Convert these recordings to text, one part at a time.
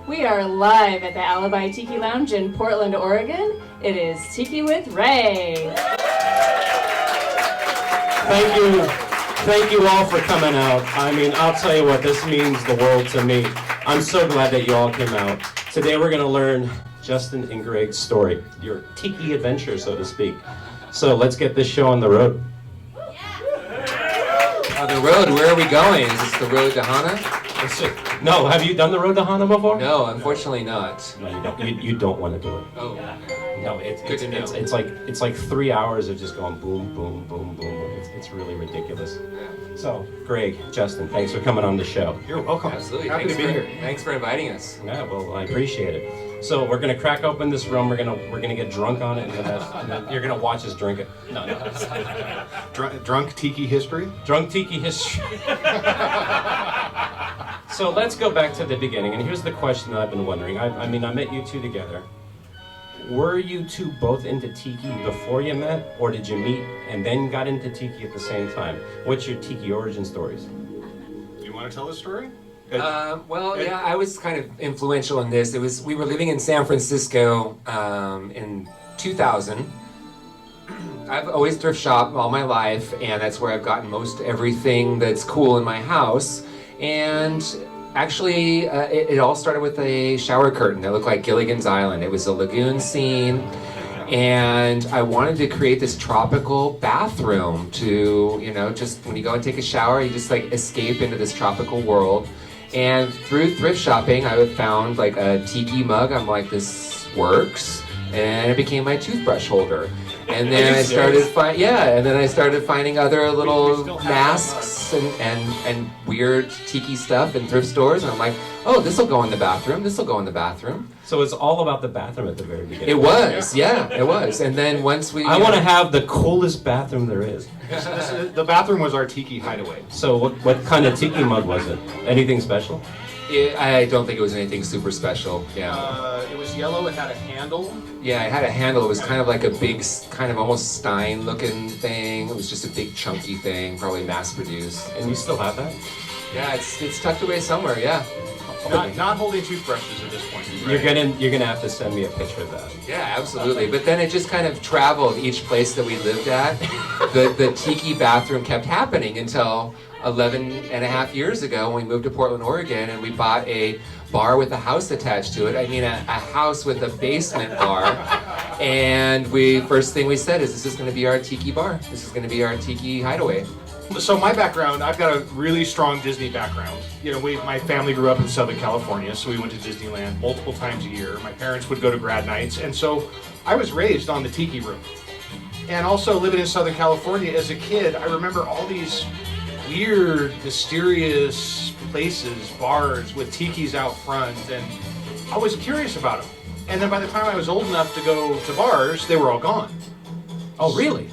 We are live at the Alibi Tiki Lounge in Portland, Oregon. It is Tiki with Ray. Thank you all for coming out. I mean, I'll tell you what, this means the world to me. I'm so glad that you all came out. Today we're going to learn Justin and Greg's story, your tiki adventure, so to speak. So let's get this show on the road. The road, where are we going? Is this the road to Hana? No, have you done the road to Hana before? No, unfortunately not. No, you don't. You don't want to do it. Oh, no, it's like 3 hours of just going boom, boom, boom, boom. It's really ridiculous. So, Greg, Justin, thanks for coming on the show. You're welcome. Absolutely. Happy to be here. Thanks for inviting us. Yeah, well, I appreciate it. So we're gonna crack open this rum. We're gonna get drunk on it, and then you're gonna watch us drink it. No. Drunk tiki history? Drunk tiki history. So let's go back to the beginning, and here's the question that I've been wondering. I mean, I met you two together. Were you two both into tiki before you met, or did you meet and then got into tiki at the same time? What's your tiki origin stories? You want to tell the story? Yeah, I was kind of influential in this. We were living in San Francisco in 2000. I've always thrift shopped all my life, and that's where I've gotten most everything that's cool in my house. And actually, it all started with a shower curtain that looked like Gilligan's Island. It was a lagoon scene, and I wanted to create this tropical bathroom to, just when you go and take a shower, you just like escape into this tropical world. And through thrift shopping, I found like a tiki mug. I'm like, this works, and it became my toothbrush holder. And then I started finding other little masks and weird tiki stuff in thrift stores, and I'm like, oh, this will go in the bathroom. This will go in the bathroom. So it's all about the bathroom at the very beginning. It was, it was. And then once we, I want to have the coolest bathroom there is. The bathroom was our tiki hideaway. So what kind of tiki mug was it? Anything special? I don't think it was anything super special. Yeah. It was yellow. It had a handle. Yeah, it had a handle. It was kind of like a big, kind of almost Stein-looking thing. It was just a big chunky thing, probably mass-produced. And you still have that? Yeah, it's tucked away somewhere. Yeah. Not holding toothbrushes at this point. Right? You're gonna have to send me a picture of that. Yeah, absolutely. But then it just kind of traveled each place that we lived at. The tiki bathroom kept happening until 11 and a half years ago when we moved to Portland, Oregon, and we bought a bar with a house attached to it. I mean, a house with a basement bar. And first thing we said is, this is going to be our tiki bar. This is going to be our tiki hideaway. So my background, I've got a really strong Disney background. My family grew up in Southern California, so we went to Disneyland multiple times a year. My parents would go to grad nights, and so I was raised on the tiki room. And also living in Southern California as a kid, I remember all these weird, mysterious places, bars with tikis out front, and I was curious about them. And then by the time I was old enough to go to bars, they were all gone. Oh, really?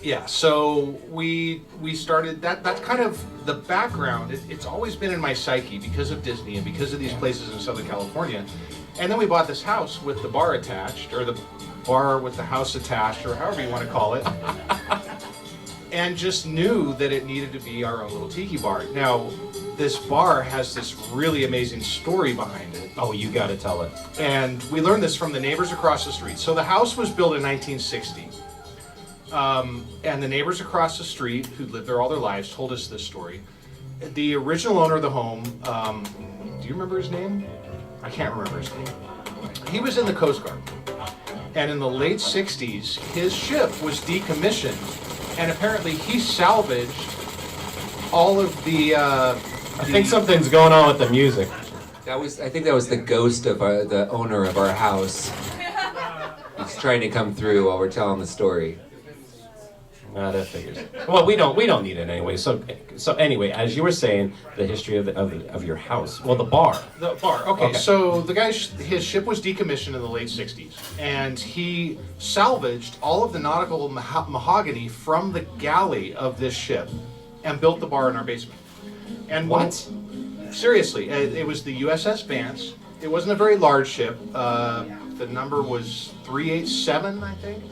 Yeah, so we started, that's kind of the background. It's always been in my psyche because of Disney and because of these places in Southern California. And then we bought this house with the bar attached, or the bar with the house attached, or however you want to call it. And just knew that it needed to be our own little tiki bar. Now, this bar has this really amazing story behind it. Oh, you gotta tell it. And we learned this from the neighbors across the street. So the house was built in 1960. And the neighbors across the street, who'd lived there all their lives, told us this story. The original owner of the home, do you remember his name? I can't remember his name. He was in the Coast Guard. And in the late 60s, his ship was decommissioned. And apparently he salvaged all of the... I think something's going on with the music. I think that was the ghost of the owner of our house. He's trying to come through while we're telling the story. That figures. Well, we don't need it anyway. So anyway, as you were saying, the history of your house. Well, the bar. The bar. Okay. So the guy, his ship was decommissioned in the late 60s, and he salvaged all of the nautical mahogany from the galley of this ship, and built the bar in our basement. And what? Seriously, it was the USS Vance. It wasn't a very large ship. The number was 387, I think.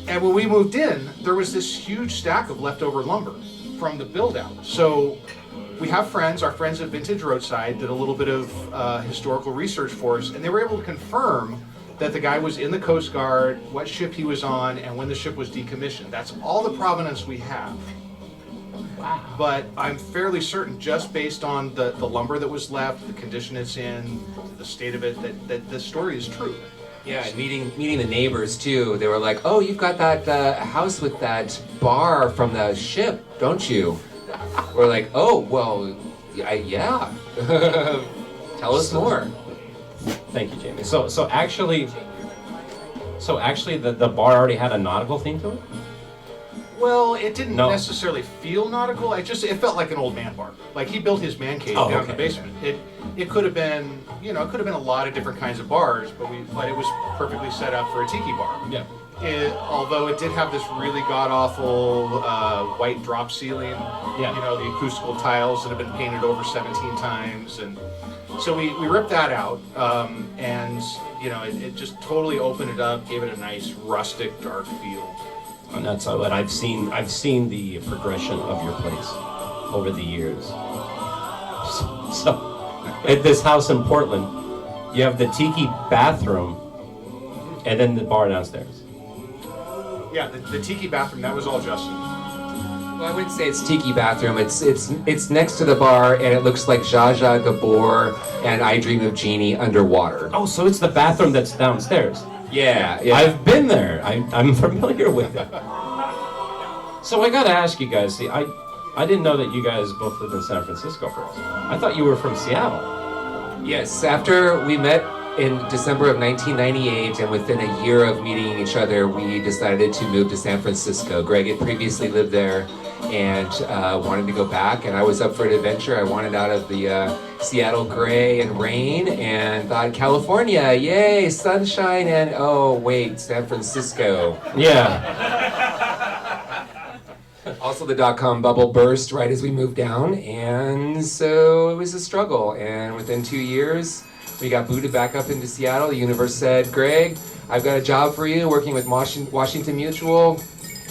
And when we moved in, there was this huge stack of leftover lumber from the build-out. So we have friends, our friends at Vintage Roadside did a little bit of historical research for us, and they were able to confirm that the guy was in the Coast Guard, what ship he was on, and when the ship was decommissioned. That's all the provenance we have. Wow. But I'm fairly certain, just based on the lumber that was left, the condition it's in, the state of it, that the story is true. Yeah, and meeting the neighbors too. They were like, "Oh, you've got that house with that bar from the ship, don't you?" We're like, "Oh, well, yeah." Tell us more. Thank you, Jamie. So actually, the bar already had a nautical theme to it? Well, it didn't No. necessarily feel nautical. It felt like an old man bar. Like he built his man cave down in the basement. It could have been, it could have been a lot of different kinds of bars, but it was perfectly set up for a tiki bar. Yeah. Although it did have this really god-awful white drop ceiling. Yeah. The acoustical tiles that have been painted over 17 times, and so we ripped that out, and it just totally opened it up, gave it a nice rustic, dark feel. And that's what I've seen. I've seen the progression of your place over the years. So at this house in Portland, you have the tiki bathroom, and then the bar downstairs. Yeah, the tiki bathroom, that was all Justin. Well, I wouldn't say it's tiki bathroom. It's next to the bar, and it looks like Zsa Zsa Gabor and I Dream of Jeannie underwater. Oh, so it's the bathroom that's downstairs. Yeah. I've been there. I'm familiar with it. So I gotta ask you guys. See, I didn't know that you guys both lived in San Francisco first. I thought you were from Seattle. Yes, after we met in December of 1998, and within a year of meeting each other, we decided to move to San Francisco. Greg had previously lived there and wanted to go back, and I was up for an adventure. I wanted out of the Seattle gray and rain, and thought, California, yay, sunshine, and oh wait, San Francisco. Yeah. Also, the dot-com bubble burst right as we moved down, and so it was a struggle. And within 2 years, we got booted back up into Seattle. The universe said, Greg, I've got a job for you working with Washington Mutual,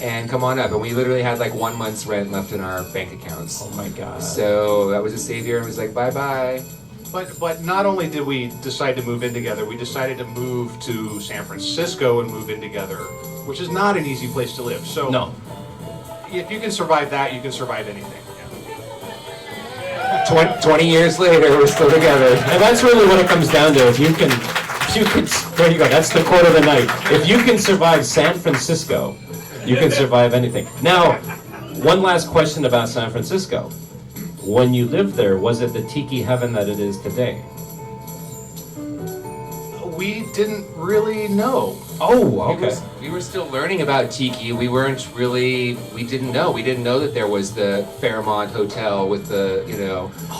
and come on up. And we literally had like 1 month's rent left in our bank accounts. Oh my God. So that was a savior, and was like, bye-bye. But not only did we decide to move in together, we decided to move to San Francisco and move in together, which is not an easy place to live. So No. if you can survive that, you can survive anything. 20 years later, we're still together. And that's really what it comes down to. If you can, there you go. That's the quote of the night. If you can survive San Francisco, you can survive anything. Now, one last question about San Francisco. When you lived there, was it the tiki heaven that it is today? We didn't really know. Oh, okay. We were still learning about tiki. We didn't know. We didn't know that there was the Fairmont Hotel with the,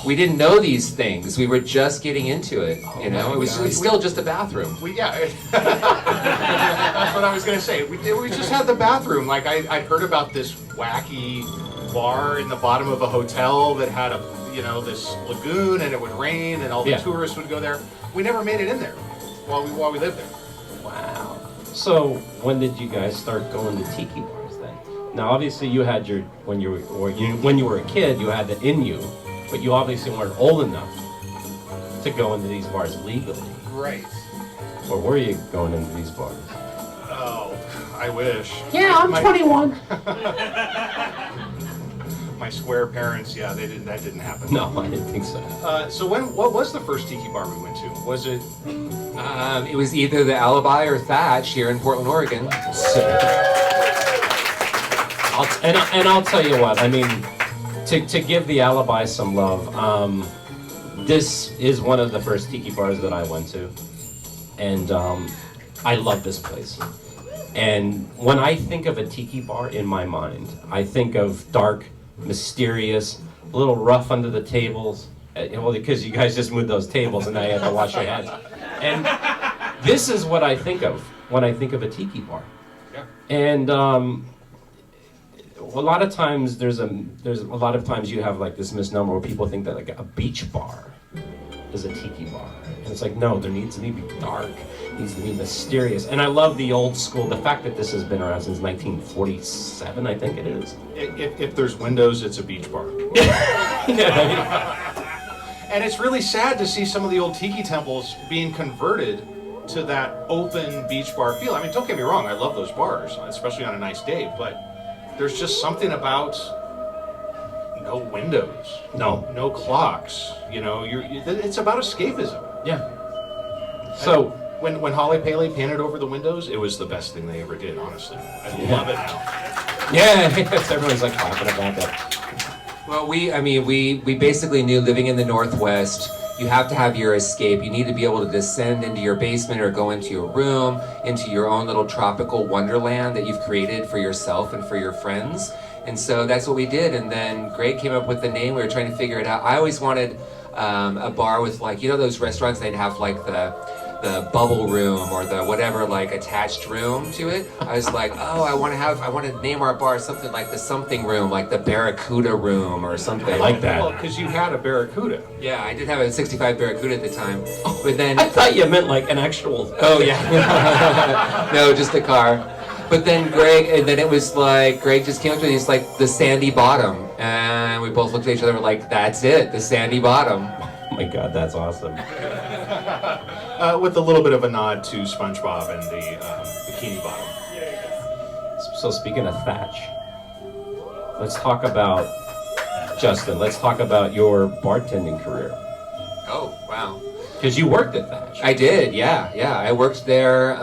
we didn't know these things. We were just getting into it, It was still just a bathroom. That's what I was going to say. We just had the bathroom. Like, I'd heard about this wacky bar in the bottom of a hotel that had this lagoon, and it would rain, and all the tourists would go there. We never made it in there while we lived there. Wow. So when did you guys start going to tiki bars then? Now, obviously, you had when you were a kid, you had it in you, but you obviously weren't old enough to go into these bars legally. Right. Or were you going into these bars? Oh, I wish. Yeah, I'm 21. My square parents, that didn't happen. No, I didn't think so. So what was the first tiki bar we went to? Was it? It was either the Alibi or Thatch here in Portland, Oregon. I'll tell you what. I mean, to give the Alibi some love, this is one of the first tiki bars that I went to, and I love this place. And when I think of a tiki bar in my mind, I think of dark, mysterious, a little rough under the tables. Well, because you guys just moved those tables and now you have to wash your hands. And this is what I think of when I think of a tiki bar. Yeah. And a lot of times there's a lot of times you have like this misnomer where people think that like a beach bar is a tiki bar. And it's like, no, there needs to be dark, needs to be mysterious. And I love the old school, the fact that this has been around since 1947, I think it is. If there's windows, it's a beach bar. And it's really sad to see some of the old tiki temples being converted to that open beach bar feel. I mean, don't get me wrong, I love those bars, especially on a nice day, but there's just something about no windows, no clocks. You know, it's about escapism. Yeah. So when Holly Paley painted over the windows, it was the best thing they ever did. Honestly, I love it now. yeah, everyone's like talking about that. Well, we basically knew living in the Northwest, you have to have your escape. You need to be able to descend into your basement or go into your room, into your own little tropical wonderland that you've created for yourself and for your friends. And so that's what we did. And then Greg came up with the name. We were trying to figure it out. I always wanted a bar with, like, you know those restaurants, they'd have like the bubble room or the whatever, like, attached room to it. I was like, oh, I want to name our bar something like the something room, like the Barracuda room or something. I like that. Well, because you had a Barracuda. Yeah, I did have a 65 Barracuda at the time. But then I thought you meant like an actual. oh yeah. No, just a car. But then Greg just came up to me, he's like, the Sandy Bottom. And we both looked at each other and were like, that's it, the Sandy Bottom. Oh my God, that's awesome. With a little bit of a nod to SpongeBob and the Bikini Bottom. So speaking of Thatch, let's talk about, Justin, let's talk about your bartending career. Oh, wow. Because you worked at Thatch. I did, yeah. I worked there.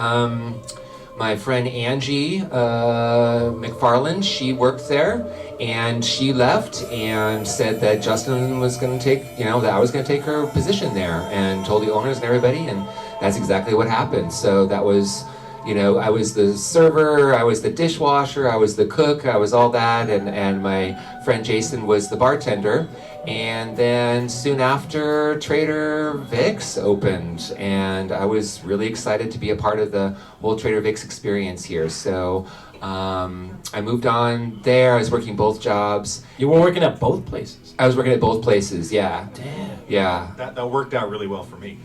My friend Angie McFarland, she worked there, and she left and said that Justin was going to take, that I was going to take her position there, and told the owners and everybody, and that's exactly what happened. So that was, I was the server, I was the dishwasher, I was the cook, I was all that, and my friend Jason was the bartender. And then soon after, Trader Vic's opened, and I was really excited to be a part of the whole Trader Vic's experience here. So I moved on there. I was working both jobs. You were working at both places? I was working at both places, yeah. Damn. Yeah. That worked out really well for me.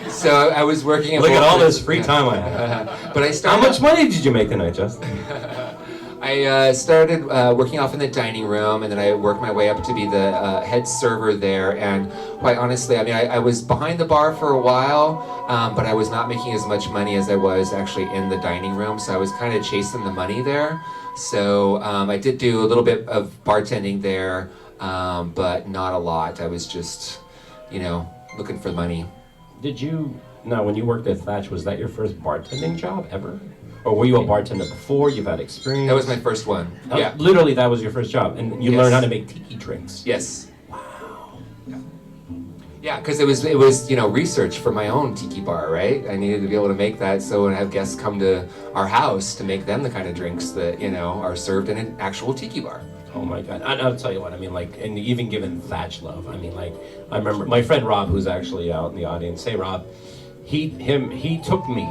So I was working at Look both at all places. this free time I have. But I started. How much money did you make tonight, Justin? I started working off in the dining room, and then I worked my way up to be the head server there. And quite honestly, I was behind the bar for a while, but I was not making as much money as I was actually in the dining room. So I was kind of chasing the money there. So I did do a little bit of bartending there, but not a lot. I was just, looking for money. When you worked at Thatch, was that your first bartending job ever? Or were you a bartender before? You've had experience? That was my first one. Yeah. Literally, that was your first job. And you Yes. learned how to make tiki drinks. Yes. Wow. Yeah, because it was research for my own tiki bar, right? I needed to be able to make that so when I have guests come to our house to make them the kind of drinks that, are served in an actual tiki bar. Oh my God. I'll tell you what, and even given Thatch love, I remember my friend Rob, who's actually out in the audience. Hey Rob, he took me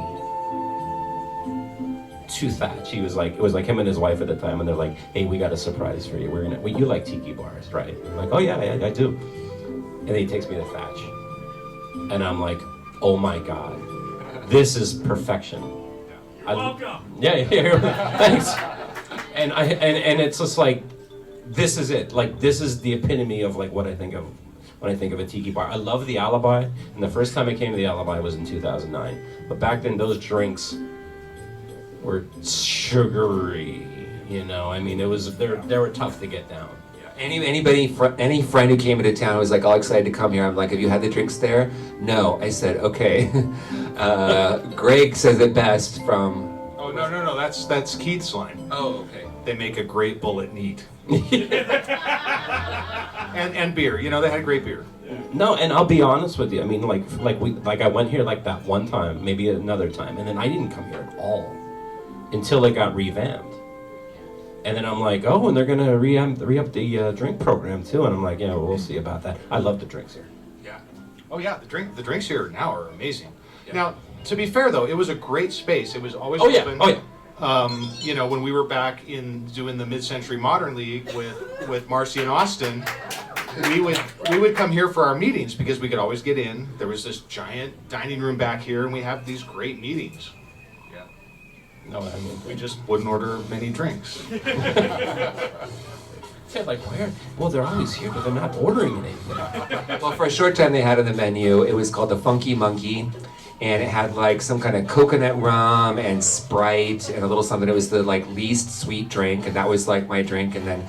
to Thatch. It was like him and his wife at the time, and they're like, hey, we got a surprise for you. You like tiki bars, right? I'm like, oh yeah, I do. And then he takes me to Thatch. And I'm like, oh my God, this is perfection. Welcome. Yeah, thanks. And it's just like, this is it. Like, this is the epitome of like what I think of when I think of a tiki bar. I love the Alibi, and the first time I came to the Alibi was in 2009. But back then, those drinks were sugary. It was they were tough to get down. Any friend who came into town was like all excited to come here. I'm like, have you had the drinks there? No. I said, okay. Greg says it best from. Oh no, that's Keith's line. Oh, okay. They make a great bullet neat. and beer. They had great beer. No, and I'll be honest with you. I went here like that one time, maybe another time, and then I didn't come here at all until it got revamped. And then I'm like, oh, and they're gonna re-up the drink program too. And I'm like, yeah, well, we'll see about that. I love the drinks here. Yeah. Oh yeah, the drinks here now are amazing. Yeah. Now, to be fair though, it was a great space. It was always open. Oh yeah. When we were back in doing the Mid-Century Modern League with Marcy and Austin, we would come here for our meetings because we could always get in. There was this giant dining room back here, and we have these great meetings. Yeah. No, I mean, We just wouldn't order many drinks. said like, where? Well, they're always here, but they're not ordering anything. Well, for a short time they had on the menu, it was called the Funky Monkey, and it had like some kind of coconut rum and Sprite and a little something. It was the like least sweet drink, and that was like my drink. And then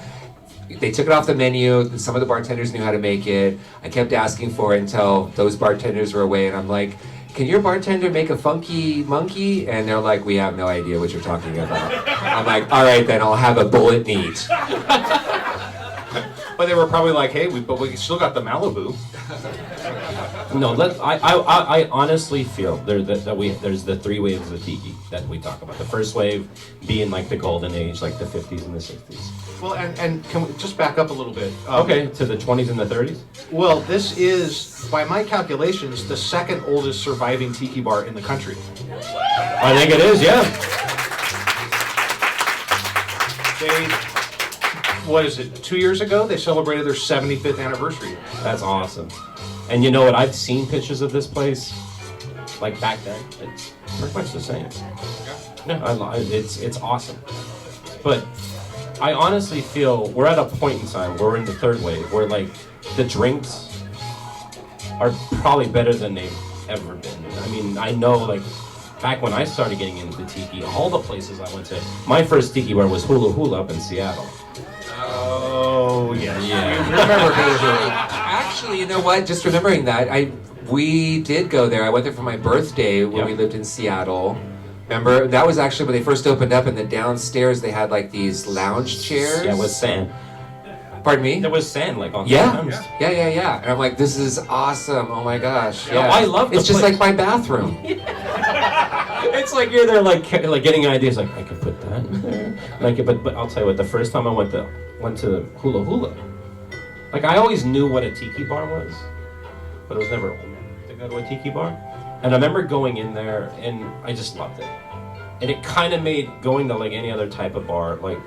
they took it off the menu. Some of the bartenders knew how to make it. I kept asking for it until those bartenders were away, and I'm like, can your bartender make a funky monkey? And they're like, we have no idea what you're talking about. I'm like, all right, then I'll have a bullet neat. But they were probably like, hey, but we still got the Malibu. No, I honestly feel there's the three waves of tiki that we talk about. The first wave being like the golden age, like the 50s and the 60s. Well, and can we just back up a little bit? Okay, to the 20s and the 30s? Well, this is, by my calculations, the second oldest surviving tiki bar in the country. I think it is, yeah. What is it, 2 years ago, they celebrated their 75th anniversary. That's awesome. And you know what? I've seen pictures of this place, like back then. It's pretty much the same. Yeah, it's awesome. But I honestly feel we're at a point in time where we're in the third wave, where like the drinks are probably better than they've ever been. I mean, I know like back when I started getting into the tiki, all the places I went to, my first tiki bar was Hula Hula up in Seattle. Oh, yes. Yeah. You remember Hula Hula. Actually, you know what? Just remembering that, we did go there. I went there for my birthday when we lived in Seattle. Remember? That was actually when they first opened up, and the downstairs they had like these lounge chairs. Yeah, with sand. Pardon me? There was sand like on the Yeah. arms. Yeah. And I'm like, this is awesome. Oh my gosh. Yeah. No, I love the It's just place. like my bathroom. It's like you're there like getting ideas like I could put that in there. Like but I'll tell you what, the first time I went to Hula Hula, like I always knew what a tiki bar was, but it was never old enough to go to a tiki bar. And I remember going in there and I just loved it. And it kind of made going to like any other type of bar like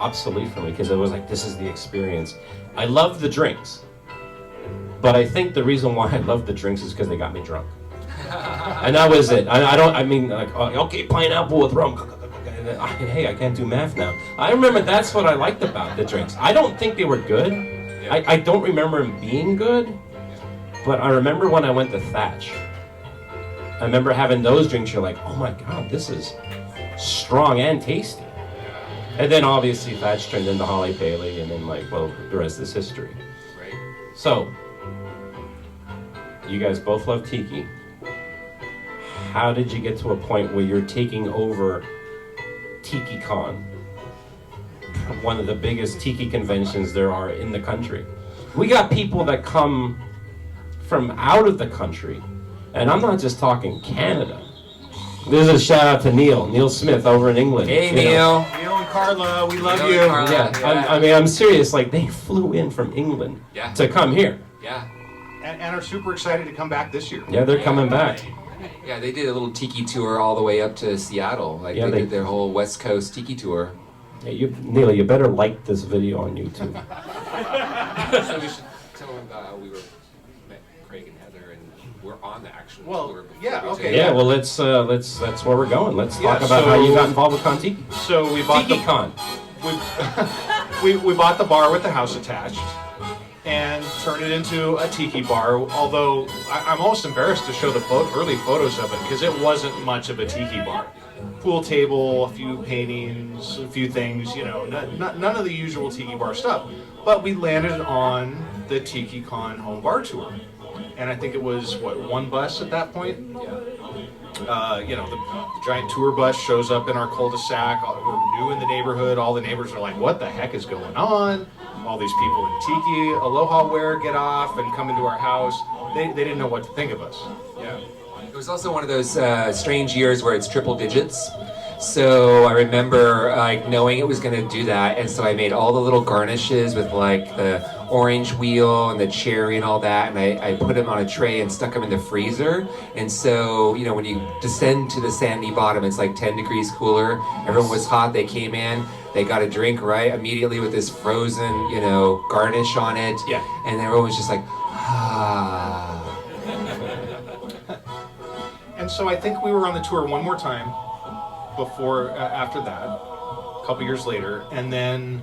obsolete for me because it was like this is the experience. I love the drinks, but I think the reason why I love the drinks is because they got me drunk. And that was it. I mean, like, okay, pineapple with rum. Hey, I can't do math now. I remember that's what I liked about the drinks. I don't think they were good. I don't remember them being good. But I remember when I went to Thatch. I remember having those drinks. You're like, oh my God, this is strong and tasty. And then obviously Thatch turned into Holly Paley, and then like, well, the rest is history. Right. So, you guys both love tiki. How did you get to a point where you're taking over Tiki Con, one of the biggest tiki conventions there are in the country? We got people that come from out of the country, and I'm not just talking Canada. This is a shout out to Neil Smith over in England. Hey, you know. Neil. Neil and Carla, we love Neil you. and Carla. Yeah, I'm serious. Like they flew in from England to come here. Yeah. And are super excited to come back this year. Yeah, they're coming back. Yeah, they did a little tiki tour all the way up to Seattle. Like Yeah, they they- did their whole West Coast tiki tour. Hey, Neil, you better like this video on YouTube. So we should tell them we met Craig and Heather, and we're on the actual tour. before yeah, we okay. take it. Yeah, well, let's that's where we're going. Let's talk Yeah, about how you so- got involved with Kon-Tiki. So we bought Tiki Con. we bought the bar with the house attached and turned it into a tiki bar, although I'm almost embarrassed to show the early photos of it because it wasn't much of a tiki bar. Pool table, a few paintings, a few things, you know, none of the usual tiki bar stuff. But we landed on the Tiki Con home bar tour. And I think it was, one bus at that point? You know, the giant tour bus shows up in our cul-de-sac. We're new in the neighborhood. All the neighbors are like, what the heck is going on? All these people in tiki aloha wear get off and come into our house. They didn't know what to think of us. Yeah. It was also one of those strange years where it's triple digits. So I remember like knowing it was going to do that, and so I made all the little garnishes with like the orange wheel and the cherry and all that, and I put them on a tray and stuck them in the freezer. And so, you know, when you descend to the sandy bottom, it's like 10 degrees cooler. Everyone was hot. They came in, they got a drink right immediately with this frozen, you know, garnish on it. Yeah. And everyone was just like, ah. And so I think we were on the tour one more time before, after that, a couple years later, and then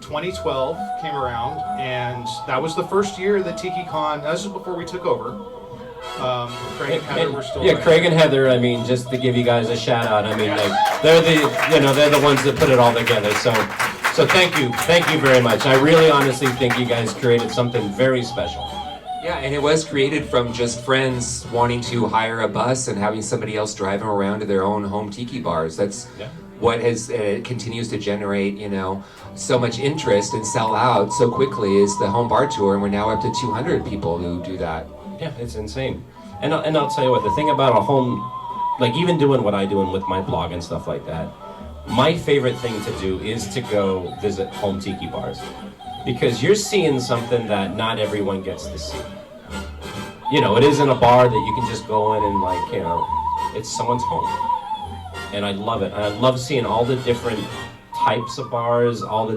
2012 came around, and that was the first year that Tiki Con. This is before we took over. Craig and Heather were still. Yeah, there. Craig and Heather. I mean, just to give you guys a shout out. I mean, like, they're the ones that put it all together. So thank you very much. I really honestly think you guys created something very special. Yeah, and it was created from just friends wanting to hire a bus and having somebody else drive them around to their own home tiki bars. That's what has continues to generate, you know, so much interest and sell out so quickly is the home bar tour, and we're now up to 200 people who do that. Yeah, it's insane. And I'll tell you what, the thing about a home, like even doing what I do with my blog and stuff like that, my favorite thing to do is to go visit home tiki bars. Because you're seeing something that not everyone gets to see. You know, it isn't a bar that you can just go in and like, you know, it's someone's home. And I love it. And I love seeing all the different types of bars, all the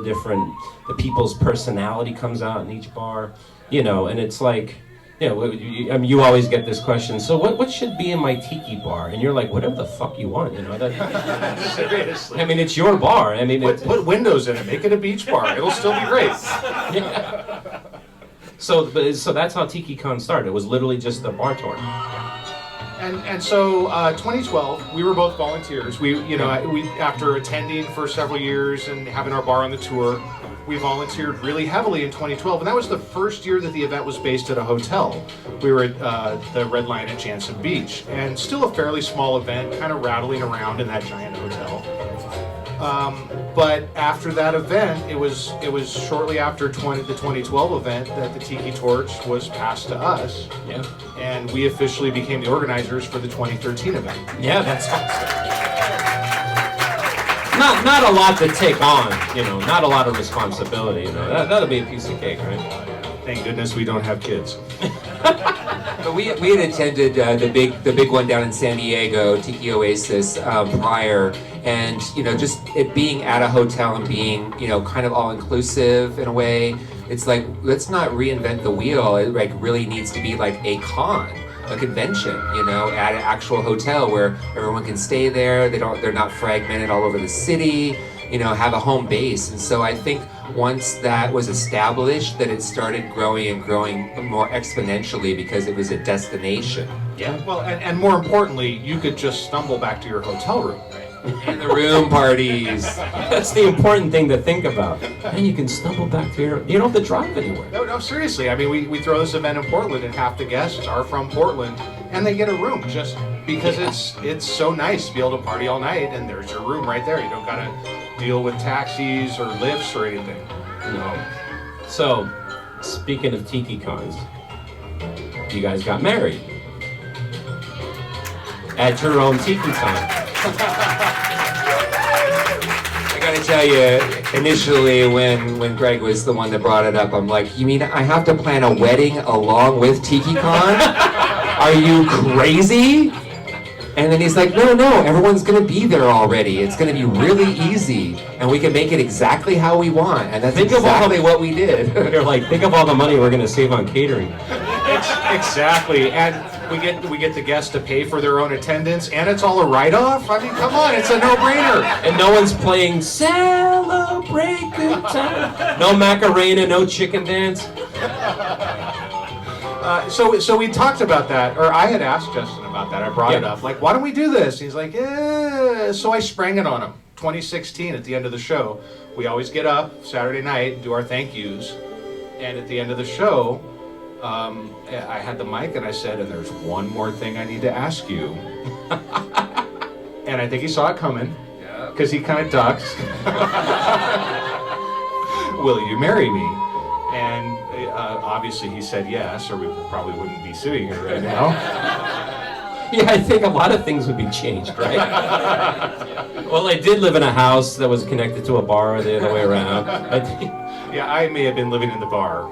people's personality comes out in each bar. You know, and it's like, you know, I mean, you always get this question, so what should be in my tiki bar? And you're like, whatever the fuck you want, you know. Seriously. I mean, it's your bar. I mean, Put windows in it. Make it a beach bar. It'll still be great. Yeah. So that's how Tiki Con started. It was literally just a bar tour. And so 2012, we were both volunteers. We after attending for several years and having our bar on the tour, we volunteered really heavily in 2012, and that was the first year that the event was based at a hotel. We were at the Red Lion at Jansen Beach, and still a fairly small event, kind of rattling around in that giant hotel. But after that event, it was shortly after the 2012 event that the Tiki Torch was passed to us. Yeah. And we officially became the organizers for the 2013 event. Yeah, that's awesome. Not a lot to take on, you know, not a lot of responsibility, you know. That'll be a piece of cake, right? Thank goodness we don't have kids. But we had attended the big one down in San Diego, Tiki Oasis, prior, and you know, just it being at a hotel and being, you know, kind of all inclusive in a way. It's like, let's not reinvent the wheel. It like really needs to be like a con, a convention, you know, at an actual hotel where everyone can stay there. They're not fragmented all over the city. You know, have a home base. And so I think once that was established, that it started growing and growing more exponentially because it was a destination. Yeah. Well, and more importantly, you could just stumble back to your hotel room. And the room parties. That's the important thing to think about. And you can stumble back to you don't have to drive anywhere. No, seriously. I mean, we throw this event in Portland, and half the guests are from Portland, and they get a room just because it's so nice to be able to party all night, and there's your room right there. You don't gotta deal with taxis or lifts or anything. No. So, speaking of Tiki Cons, you guys got married at your own Tiki Con. I gotta tell you, initially when Greg was the one that brought it up, I'm like, you mean I have to plan a wedding along with Tiki Con? Are you crazy? And then he's like, no, everyone's gonna be there already. It's gonna be really easy, and we can make it exactly how we want. And that's exactly what we did. You're like, think of all the money we're gonna save on catering. Exactly, and we get the guests to pay for their own attendance, and it's all a write-off. I mean, come on, it's a no-brainer. And no one's playing Celebrate Good Time. No Macarena, no chicken dance. So we talked about that, or I had asked Justin about that. I brought it up, like, why don't we do this? He's like, so I sprang it on him. 2016, at the end of the show, we always get up Saturday night, do our thank yous, and at the end of the show, I had the mic and I said, and there's one more thing I need to ask you. And I think he saw it coming, because he kind of ducks. Will you marry me? And obviously he said yes, or we probably wouldn't be sitting here right now. Yeah, I think a lot of things would be changed, right? Well, I did live in a house that was connected to a bar the other way around. Yeah, I may have been living in the bar.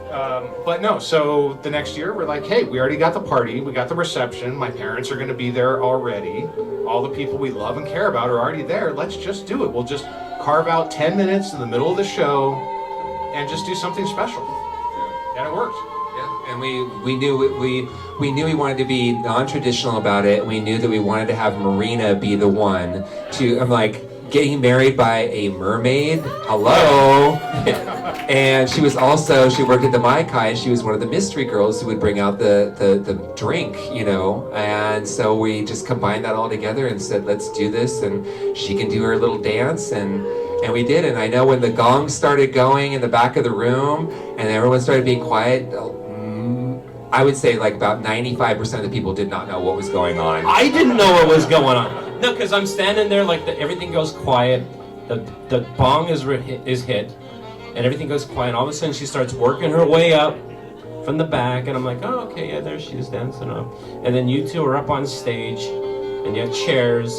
But no, so the next year we're like, hey, we already got the party, we got the reception, my parents are going to be there already, all the people we love and care about are already there, let's just do it. We'll just carve out 10 minutes in the middle of the show and just do something special. And it worked. Yeah, and we knew we wanted to be non-traditional about it. We knew that we wanted to have Marina be the one to. I'm like, getting married by a mermaid. Hello. And she worked at the Maikai, and she was one of the mystery girls who would bring out the drink, you know. And so we just combined that all together and said, let's do this, and she can do her little dance, and we did. And I know when the gong started going in the back of the room and everyone started being quiet, I would say like about 95% of the people did not know what was going on. I didn't know what was going on. No, because I'm standing there like everything goes quiet, the bong is hit, and everything goes quiet. And all of a sudden she starts working her way up from the back, and I'm like, oh, okay, yeah, there she is dancing up. And then you two are up on stage, and you had chairs,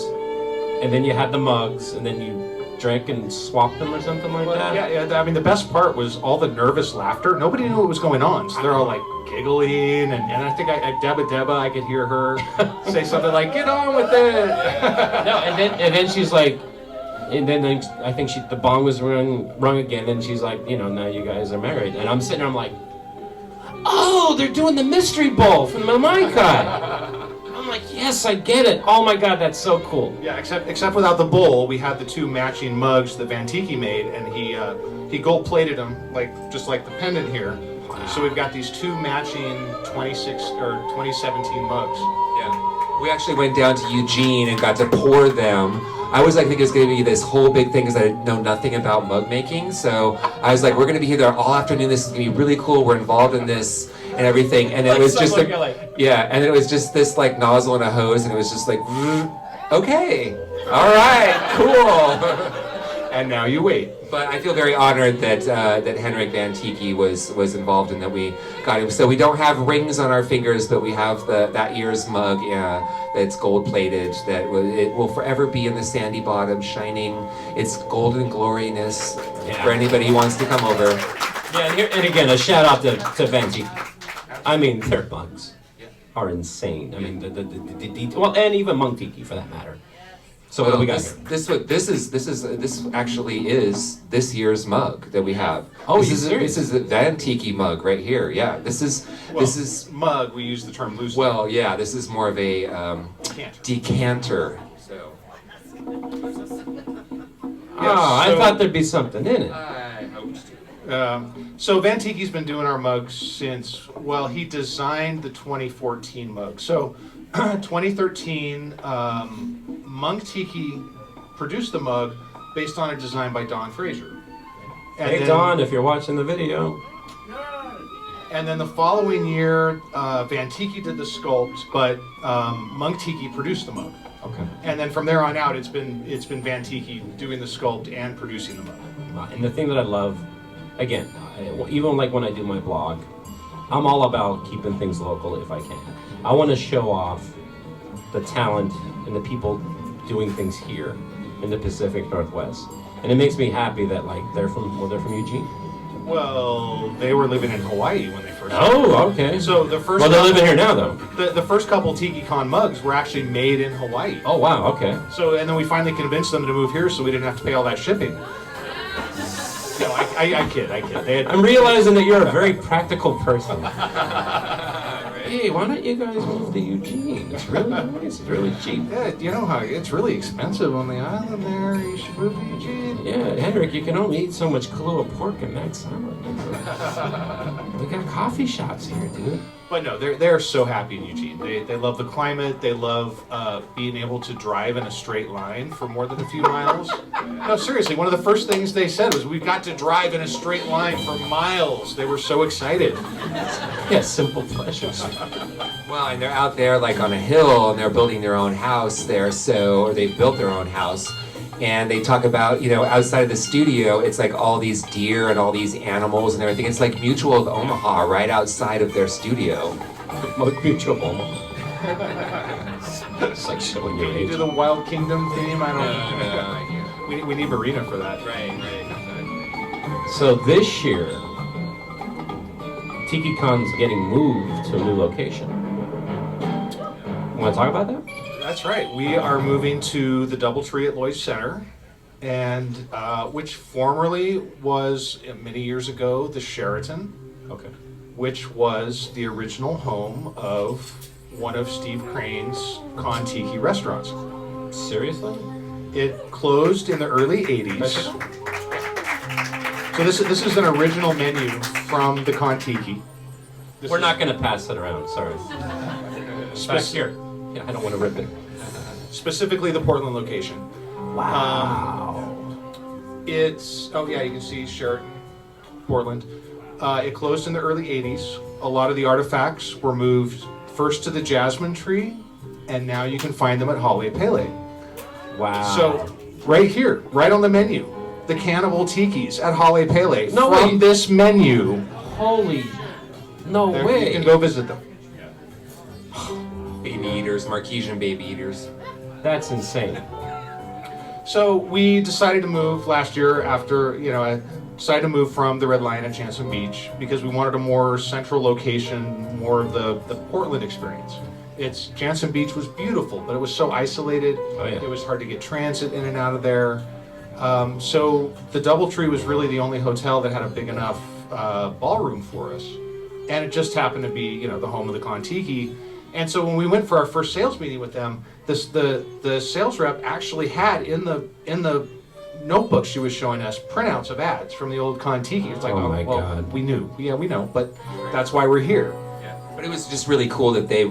and then you had the mugs, and then you drank and swapped them or something like that. Yeah. I mean, the best part was all the nervous laughter. Nobody knew what was going on, so they're all like giggling, and I think Deba, I could hear her say something like, "Get on with it." No, and then she's like, and then I think the bong was rung again, and she's like, you know, now you guys are married, and I'm sitting there, I'm like, oh, they're doing the mystery ball from the Maikai. I'm like, yes, I get it. Oh my God, that's so cool. Yeah, except without the bowl, we had the two matching mugs that Van Tiki made, and he gold plated them just like the pendant here. Wow. So we've got these two matching 2017 mugs. Yeah, we actually went down to Eugene and got to pour them. I was like, thinking it was going to be this whole big thing because I know nothing about mug making. So I was like, we're going to be here all afternoon. This is going to be really cool. We're involved in this and everything. And it was just and it was just this like nozzle and a hose, and it was just like, okay, all right, cool. And now you wait. But I feel very honored that Henrik Van Tiki was involved and that we got him. So we don't have rings on our fingers, but we have that year's mug that's gold plated. It will forever be in the sandy bottom, shining its golden gloriness for anybody who wants to come over. Yeah, and again, a shout out to Van Tiki. I mean, their mugs are insane. I mean, the detail, well, and even Monk Tiki for that matter. So what do we got here? This actually is this year's mug that we have. Oh, this is the Van Tiki mug right here. Yeah, this is mug. We use the term loosely. Well, yeah, this is more of a decanter. So. I thought there'd be something in it. I hoped. So Van Tiki's been doing our mugs since, well, he designed the 2014 mug. So 2013, Monk Tiki produced the mug based on a design by Don Fraser. Hey, Don, if you're watching the video. And then the following year, Van Tiki did the sculpt, but Monk Tiki produced the mug. Okay. And then from there on out, it's been Van Tiki doing the sculpt and producing the mug. And the thing that I love, again, even like when I do my blog, I'm all about keeping things local if I can. I want to show off the talent and the people doing things here in the Pacific Northwest, and it makes me happy that they're from Eugene. Well, they were living in Hawaii when they first. Oh, okay. So the first. Well, they're living here now, though. The first couple Tiki Con mugs were actually made in Hawaii. Oh, wow. Okay. So and then we finally convinced them to move here, so we didn't have to pay all that shipping. No, I kid. I'm realizing that you're a very practical person. Hey, why don't you guys move to Eugene? It's really nice. It's really cheap. Yeah, you know how it's really expensive on the island there. You should move to Eugene. Yeah, Henrik, you can only eat so much Kahlua pork in that summer. We got coffee shops here, dude. But no, they're so happy in Eugene. They love the climate. They love being able to drive in a straight line for more than a few miles. No, seriously, one of the first things they said was, "We've got to drive in a straight line for miles." They were so excited. Yeah, simple pleasures. Well, and they're out there like on a hill, and they're building their own house there, or they've built their own house. And they talk about, outside of the studio, it's like all these deer and all these animals and everything. It's like Mutual of Omaha right outside of their studio. Mutual of Omaha. It's like showing your Can you age. do the Wild Kingdom theme? I don't. We need Marina for that. Right. So this year, Tiki Con's getting moved to a new location. Want to talk about that? That's right. We are moving to the DoubleTree at Lloyd's Center, and which formerly was many years ago the Sheraton, Okay. which was the original home of one of Steve Crane's Con Tiki restaurants. Seriously? It closed in the early 80s. So this is an original menu from the Con Tiki. We're not going to pass it around, sorry. Back here. Yeah, I don't want to rip it. Specifically the Portland location. Wow. It's, oh yeah, you can see Sheraton, Portland. It closed in the early 80s. A lot of the artifacts were moved first to the Jasmine Tree, and now you can find them at Holly Pele. Wow. So, right here, right on the menu, the Cannibal Tikis at Holly Pele. No from way. this menu. Holy, no There, way. you can go visit them. Baby eaters, Marquesian baby eaters. That's insane. So we decided to move last year after, I decided to move from the Red Lion at Jansen Beach because we wanted a more central location, more of the Portland experience. Jansen Beach was beautiful, but it was so isolated. Oh, yeah. It was hard to get transit in and out of there. So the DoubleTree was really the only hotel that had a big enough ballroom for us. And it just happened to be, the home of the Con Tiki. And so when we went for our first sales meeting with them, the sales rep actually had in the notebook she was showing us printouts of ads from the old Con Tiki. It's like, Oh my God. we knew. Yeah, we know, but that's why we're here. But it was just really cool that they,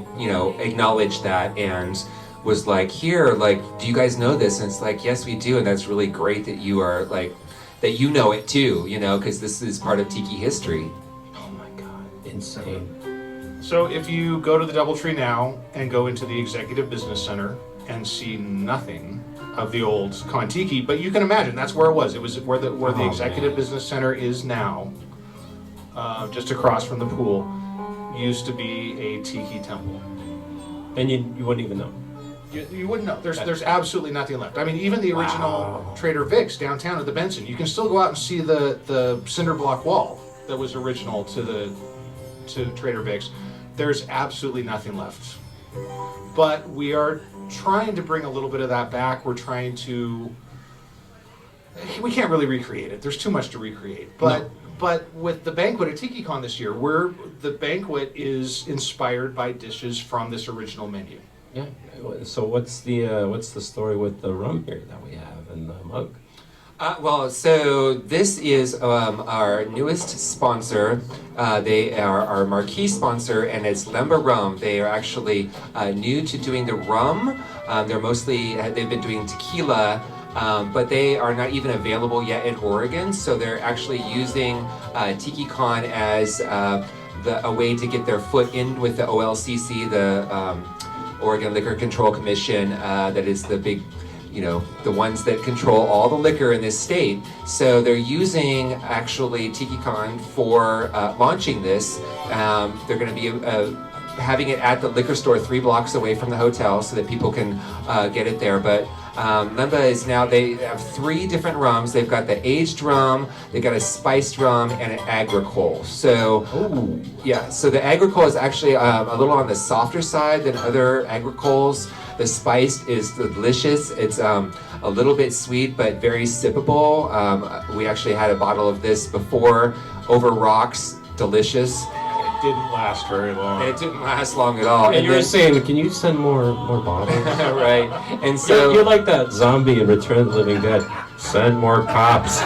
acknowledged that and was like, here, like, do you guys know this? And it's like, yes, we do. And that's really great that you are like, that you know it too, because this is part of Tiki history. Oh my God, insane. So if you go to the DoubleTree now and go into the Executive Business Center and see nothing of the old Con Tiki, but you can imagine that's where it was. It was where the Executive Business Center is now, just across from the pool. Used to be a Tiki temple. And you wouldn't even know. You wouldn't know. There's absolutely nothing left. I mean, even the original Trader Vic's downtown at the Benson, you can still go out and see the cinder block wall that was original to Trader Vic's. There's absolutely nothing left. But we are trying to bring a little bit of that back. We can't really recreate it. There's too much to recreate. But with the banquet at Tiki Con this year, the banquet is inspired by dishes from this original menu. Yeah. So what's the story with the rum here that we have and the mug? So this is our newest sponsor. They are our marquee sponsor, and it's Lemba Rum. They are actually new to doing the rum. They've been doing tequila, but they are not even available yet in Oregon. So they're actually using Tiki Con as a way to get their foot in with the OLCC, the Oregon Liquor Control Commission, that is the big, the ones that control all the liquor in this state. So they're using actually Tiki Con for launching this. They're going to be having it at the liquor store 3 blocks away from the hotel so that people can get it there. But Lemba is now, they have 3 different rums. They've got the aged rum, they've got a spiced rum, and an agricole. So, so the agricole is actually a little on the softer side than other agricoles. The spiced is delicious. It's a little bit sweet, but very sippable. We actually had a bottle of this before, over rocks, delicious. It didn't last very long. It didn't last long at all. And you're saying, can you send more bottles? Right. And so you're like that zombie in Return of the Living Dead. Send more cops.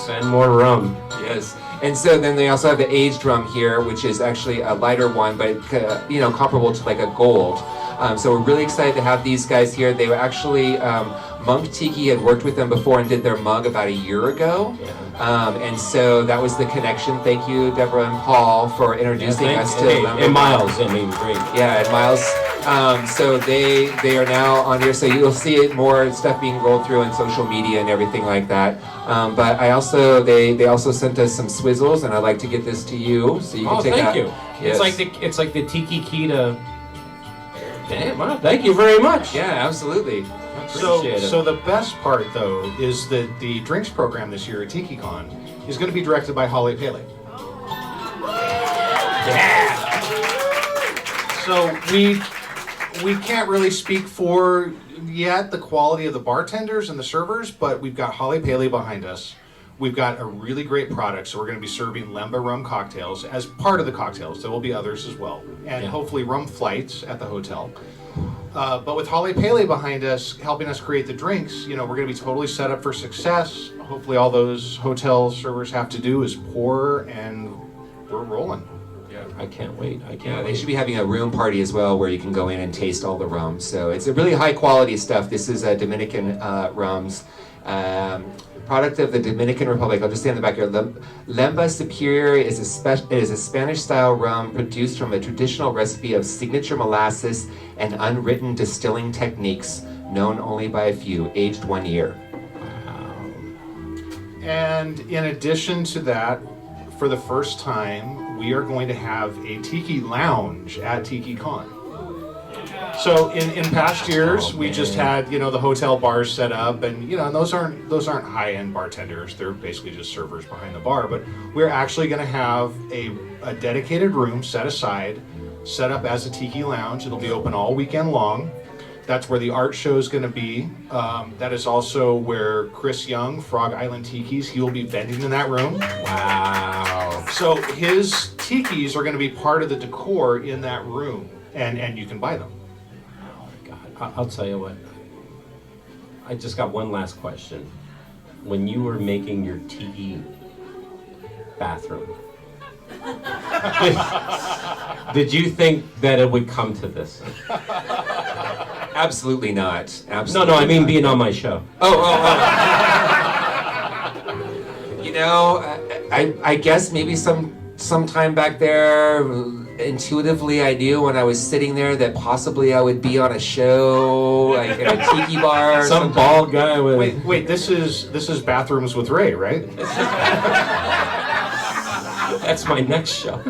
Send more rum. Yes. And so then they also have the aged rum here, which is actually a lighter one, but comparable to like a gold. So we're really excited to have these guys here. They were actually, Monk Tiki had worked with them before and did their mug about a year ago. And so that was the connection. Thank you, Deborah and Paul, for introducing us to them. And Miles, great. Yeah, and Miles. So they are now on here. So you'll see it more stuff being rolled through on social media and everything like that. But they also sent us some swizzles, and I'd like to get this to you so you can take thank you. Yes. It's like the Tiki key to. Damn, wow, thank you very much. Yeah, absolutely. So the best part, though, is that the drinks program this year at Tiki Con is going to be directed by Holly Pele. So we can't really speak for yet the quality of the bartenders and the servers, but we've got Holly Paley behind us. We've got a really great product, so we're going to be serving Lemba rum cocktails as part of the cocktails. There will be others as well, and hopefully rum flights at the hotel. But with Holly Paley behind us, helping us create the drinks, we're going to be totally set up for success. Hopefully all those hotel servers have to do is pour, and we're rolling. I can't wait. They should be having a room party as well where you can go in and taste all the rums. So it's a really high quality stuff. This is Dominican rums. Product of the Dominican Republic. I'll just say on the back here. Lemba Superior is a Spanish-style rum produced from a traditional recipe of signature molasses and unwritten distilling techniques known only by a few, aged 1 year. And in addition to that, for the first time, we are going to have a Tiki Lounge at Tiki Con. So in past years, we just had the hotel bars set up, and and those aren't high-end bartenders. They're basically just servers behind the bar. But we're actually going to have a dedicated room set aside, set up as a Tiki Lounge. It'll be open all weekend long. That's where the art show is going to be. That is also where Chris Young, Frog Island Tikis, he will be vending in that room. Wow. So his tikis are going to be part of the decor in that room, and you can buy them. Oh my God. I'll tell you what. I just got one last question. When you were making your tiki bathroom, did you think that it would come to this? Absolutely not. Absolutely No, I mean not. being on my show. I guess maybe sometime back there, intuitively I knew when I was sitting there that possibly I would be on a show, like in a tiki bar. Some bald guy with... Wait, this is Bathrooms with Ray, right? That's my next show.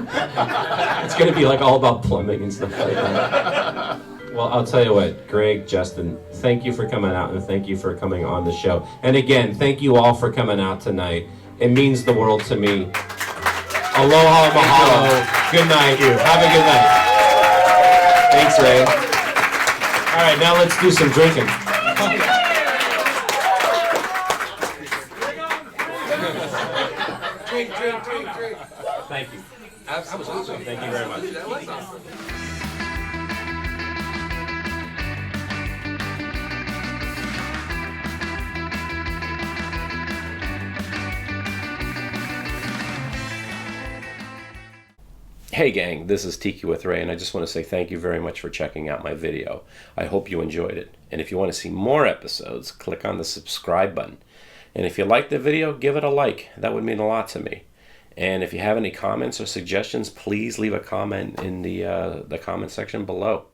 It's going to be like all about plumbing and stuff like that. Well, I'll tell you what, Greg, Justin, thank you for coming out, and thank you for coming on the show. And again, thank you all for coming out tonight. It means the world to me. Aloha, mahalo. Good night. Have a good night. Thanks, Ray. All right, now let's do some drinking. Drink. Thank you. Absolutely. Thank you very much. That was awesome. Hey gang, this is Tiki with Ray, and I just want to say thank you very much for checking out my video. I hope you enjoyed it. And if you want to see more episodes, click on the subscribe button. And if you liked the video, give it a like. That would mean a lot to me. And if you have any comments or suggestions, please leave a comment in the comment section below.